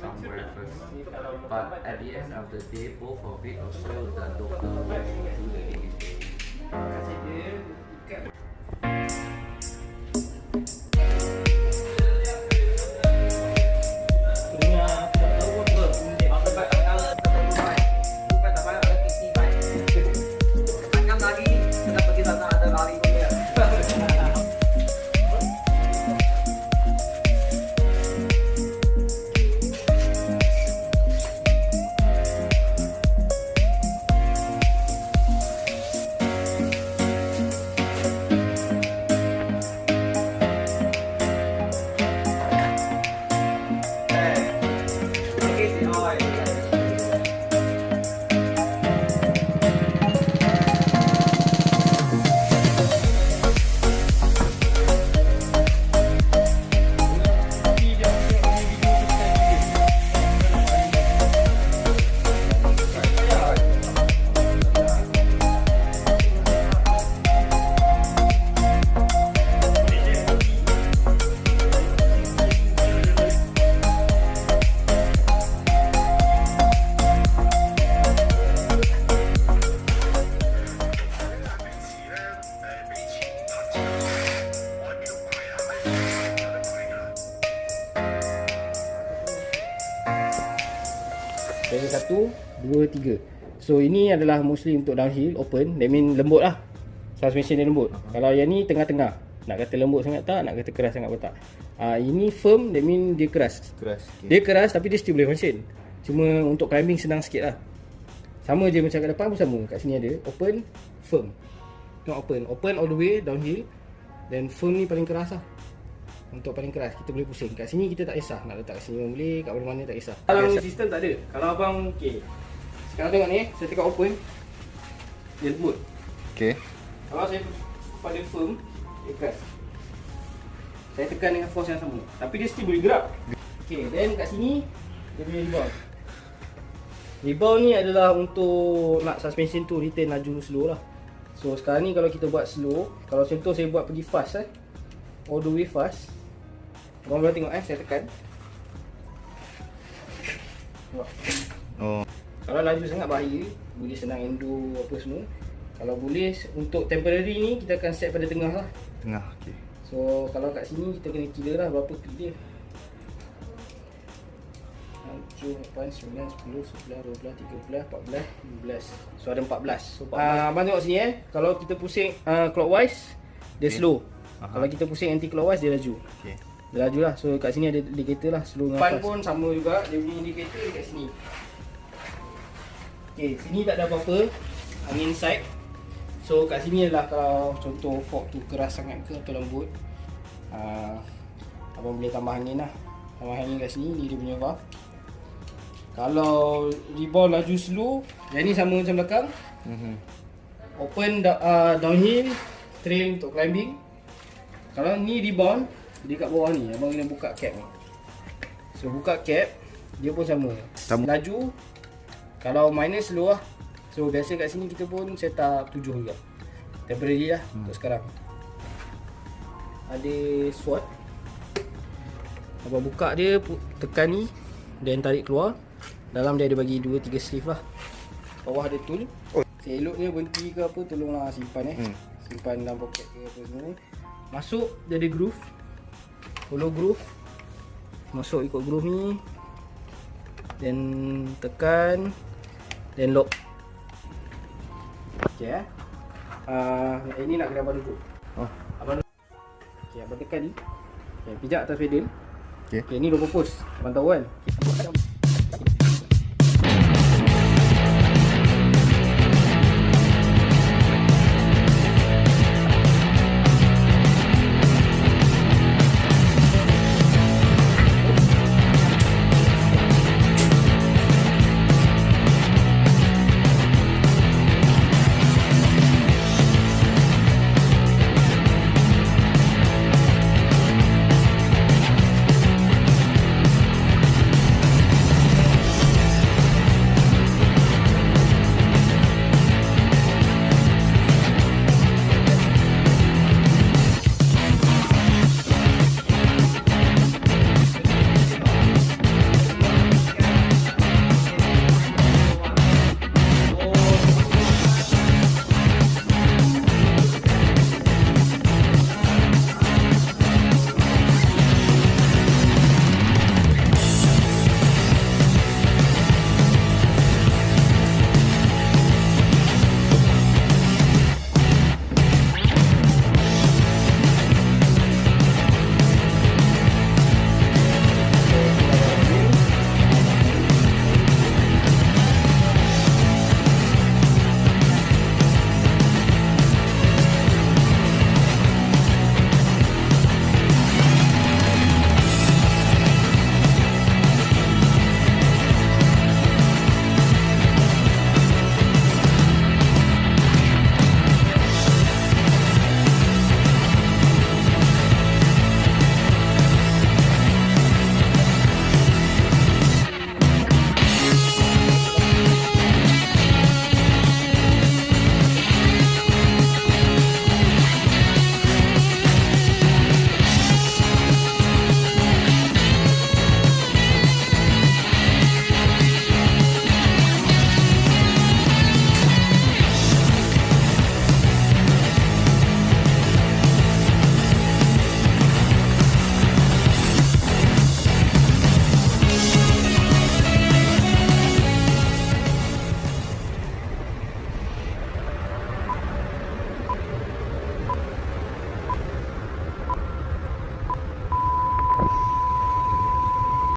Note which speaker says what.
Speaker 1: somewhere first. But at the end of the day, both of it also the doctor will do the imaging.
Speaker 2: Dari 1, 2, 3. So ini adalah mostly untuk downhill, open. That mean lembut lah. Suspension dia lembut. Kalau yang ni tengah-tengah. Nak kata lembut sangat tak, nak kata keras sangat pun tak. Ini firm, that mean dia keras.
Speaker 3: Okay.
Speaker 2: Dia keras tapi dia still boleh function. Cuma untuk climbing senang sikit lah. Sama je macam kat depan pun sama. Kat sini ada open, firm. Tengok open. Open all the way, downhill. Dan firm ni paling keras lah. Untuk paling keras, kita boleh pusing. Kat sini kita tak kisah. Nak letak kat sini pun boleh, kat mana-mana tak kisah. Kalau sistem tak ada. Kalau abang, okay. Sekarang tengok ni, saya tekan open. Dia lembut.
Speaker 3: Okay.
Speaker 2: Kalau saya pada firm, dia keras. Saya tekan dengan force yang sama. Tapi dia still boleh gerak. Okay, then kat sini, dia punya rebound. Rebound ni adalah untuk nak suspension tu retain laju slow lah. So sekarang ni kalau kita buat slow, kalau contoh saya buat pergi fast all the way fast. Korang boleh tengok saya tekan. Tengok.
Speaker 3: Oh.
Speaker 2: Kalau laju sangat bahaya, boleh senang endo apa semua. Kalau boleh untuk temporary ni kita akan set pada tengah lah.
Speaker 3: Tengah, okey.
Speaker 2: So kalau kat sini kita kena kira lah berapa click dia. 7, 8, 9, 10, 11, 12, 13, 14, 15. So ada 14. So abang tengok sini kalau kita pusing clockwise dia slow. Kalau kita pusing anti clockwise dia laju.
Speaker 3: Okey.
Speaker 2: Dia laju lah. So kat sini ada indicator lah slow dengan fast. Depan pun sama juga, dia punya indicator dekat sini. Okay, sini tak ada apa-apa. Angin side. So kat sini adalah kalau contoh fork tu keras sangat ke atau lembut, abang boleh tambah angin lah. Tambah angin kat sini, ni dia punya valve. Kalau rebound laju slow, yang ni sama macam belakang. Open downhill, trail untuk climbing. Kalau ni rebound, dia kat bawah ni, abang kena buka cap ni. So buka cap, dia pun sama. Laju, kalau minus slow lah. So biasa kat sini kita pun set up 7 juga. Temporary lah untuk sekarang. Ada sword. Abang buka dia, tekan ni, then tarik keluar. Dalam dia ada bagi 2-3 sleeve lah. Bawah ada tool. Eloknya berhenti ke apa, tolonglah simpan simpan dalam poket ke apa semua. Masuk, dia ada groove. Follow groove. Masuk ikut groove ni. Then tekan. Then lock. Okay ini nak kena abang duduk. Abang duduk. Okay, abang tekan ni. Okay, pijak atas pedal. Okay, ni low purpose. Abang tahu kan?